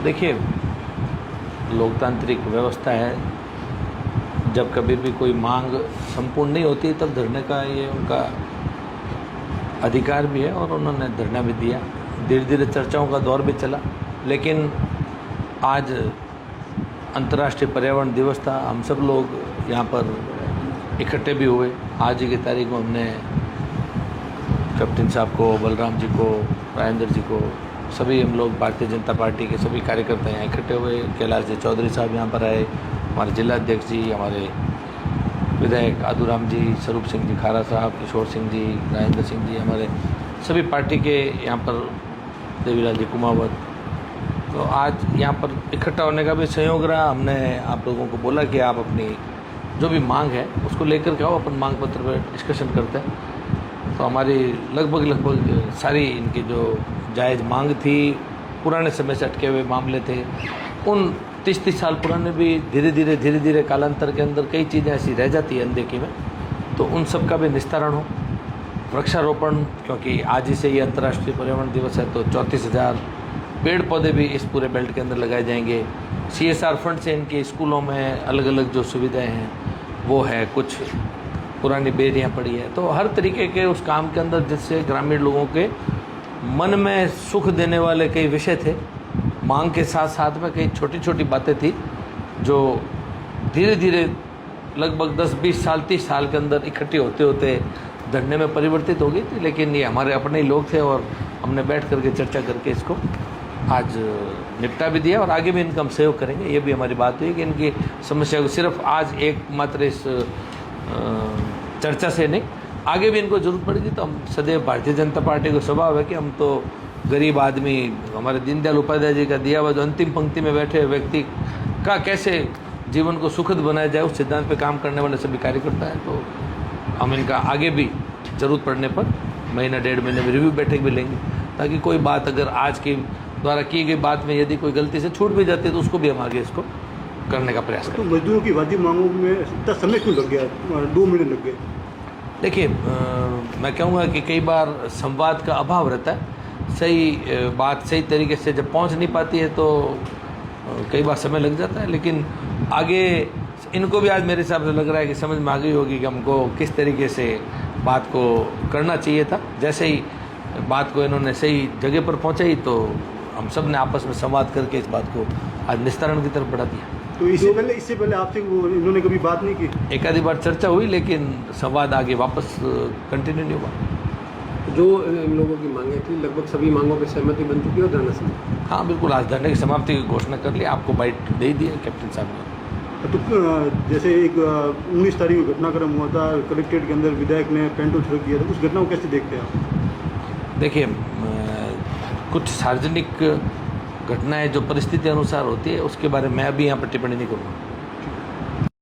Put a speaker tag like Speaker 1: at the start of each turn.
Speaker 1: देखिए, लोकतांत्रिक व्यवस्था है, जब कभी भी कोई मांग संपूर्ण नहीं होती तब धरने का ये उनका अधिकार भी है और उन्होंने धरना भी दिया। धीरे धीरे चर्चाओं का दौर भी चला, लेकिन आज अंतर्राष्ट्रीय पर्यावरण दिवस था। हम सब लोग यहाँ पर इकट्ठे भी हुए। आज ही की तारीख में हमने कैप्टन साहब को, बलराम जी को, राजेंद्र जी को, सभी हम लोग भारतीय जनता पार्टी के सभी कार्यकर्ता यहाँ इकट्ठे हुए। कैलाश जी चौधरी साहब यहाँ पर आए, हमारे जिला अध्यक्ष जी, हमारे विधायक आदूराम जी, स्वरूप सिंह जी खारा साहब, किशोर सिंह जी, राजेंद्र सिंह जी, हमारे सभी पार्टी के यहाँ पर देवीलाल जी कुमावत। तो आज यहाँ पर इकट्ठा होने का भी संयोग रहा। हमने आप लोगों को बोला कि आप अपनी जो भी मांग है उसको लेकर के आओ, अपन मांग पत्र पर डिस्कशन करते हैं। तो हमारी लगभग सारी इनकी जो जायज़ मांग थी, पुराने समय से अटके हुए मामले थे, उन 30 साल पुराने भी धीरे धीरे कालांतर के अंदर कई चीज़ें ऐसी रह जाती है अनदेखी में, तो उन सब का भी निस्तारण हो। वृक्षारोपण, क्योंकि आज ही से ये अंतर्राष्ट्रीय पर्यावरण दिवस है, तो 34,000 पेड़ पौधे भी इस पूरे बेल्ट के अंदर लगाए जाएंगे। CSR फंड से इनके स्कूलों में अलग अलग जो सुविधाएं हैं वो है, कुछ पुरानी बेरियाँ पड़ी है, तो हर तरीके के उस काम के अंदर जिससे ग्रामीण लोगों के मन में सुख देने वाले कई विषय थे। मांग के साथ साथ में कई छोटी छोटी बातें थी जो धीरे धीरे लगभग 10-20 साल 30 साल के अंदर इकट्ठी होते होते धरने में परिवर्तित हो गई थी। लेकिन ये हमारे अपने ही लोग थे और हमने बैठ करके चर्चा करके इसको आज निपटा भी दिया और आगे भी इनका हम सहयोग करेंगे। ये भी हमारी बात हुई कि इनकी समस्या को सिर्फ आज एकमात्र इस चर्चा से नहीं, आगे भी इनको जरूरत पड़ेगी तो हम सदैव, भारतीय जनता पार्टी को स्वभाव है कि हम तो गरीब आदमी, हमारे दीनदयाल उपाध्याय जी का दिया हुआ जो अंतिम पंक्ति में बैठे हुए व्यक्ति का कैसे जीवन को सुखद बनाया जाए, उस सिद्धांत पे काम करने वाले सभी कार्यकर्ता हैं। तो हम इनका आगे भी ज़रूरत पड़ने पर महीना 1.5 महीने में रिव्यू बैठक भी लेंगे, ताकि कोई बात अगर आज के द्वारा की गई बात में यदि कोई गलती से छूट भी जाती है तो उसको भी हम आगे इसको करने का प्रयास करें।
Speaker 2: तो मजदूरों की वादी मांगों में इतना समय क्यों लग गया, 2 महीने लग गए?
Speaker 1: देखिए, मैं कहूँगा कि कई बार संवाद का अभाव रहता है। सही बात सही तरीके से जब पहुँच नहीं पाती है तो कई बार समय लग जाता है। लेकिन आगे इनको भी आज मेरे हिसाब से लग रहा है कि समझ में आ गई होगी कि हमको किस तरीके से बात को करना चाहिए था। जैसे ही बात को इन्होंने सही जगह पर पहुँचाई तो हम सब ने आपस में संवाद करके इस बात को आज निस्तारण की तरफ बढ़ा दिया।
Speaker 2: तो इससे पहले आपसे इन्होंने कभी बात नहीं की?
Speaker 1: एक आधी बार चर्चा हुई, लेकिन संवाद आगे वापस कंटिन्यू नहीं हुआ।
Speaker 3: जो इन लोगों की मांगें थी, लगभग सभी मांगों पर सहमति बन चुकी है और धरना समाप्त।
Speaker 1: हाँ बिल्कुल, आज धरने की समाप्ति की घोषणा कर ली, आपको बाइट दे दी है कैप्टन साहब ने।
Speaker 2: तो जैसे एक 19 तारीख को घटनाक्रम हुआ था, कलेक्ट्रेट के अंदर विधायक ने पेंटो छिड़क दिया था, उस घटना को कैसे देखते हैं आप?
Speaker 1: देखिए, कुछ सार्वजनिक घटनाएं जो परिस्थिति अनुसार होती है उसके बारे में मैं अभी यहाँ पर टिप्पणी नहीं करूँगा।